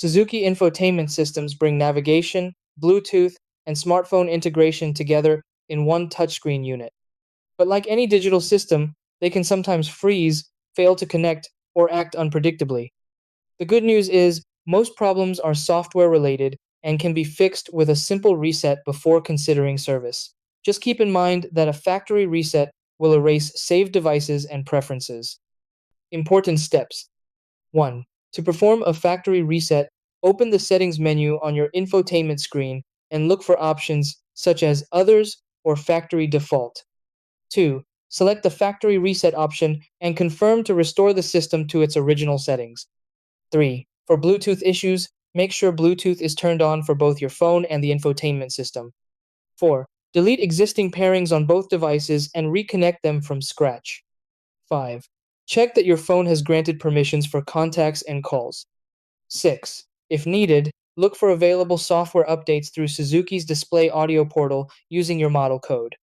Suzuki infotainment systems bring navigation, Bluetooth, and smartphone integration together in one touchscreen unit. But like any digital system, they can sometimes freeze, fail to connect, or act unpredictably. The good news is, most problems are software related and can be fixed with a simple reset before considering service. Just keep in mind that a factory reset will erase saved devices and preferences. Important steps: 1. To perform a factory reset, open the settings menu on your infotainment screen and look for options such as Others or Factory Default. 2. Select the factory reset option and confirm to restore the system to its original settings. 3. For Bluetooth issues, make sure Bluetooth is turned on for both your phone and the infotainment system. 4. Delete existing pairings on both devices and reconnect them from scratch. 5. Check that your phone has granted permissions for contacts and calls. 6. If needed, look for available software updates through Suzuki's display audio portal using your model code.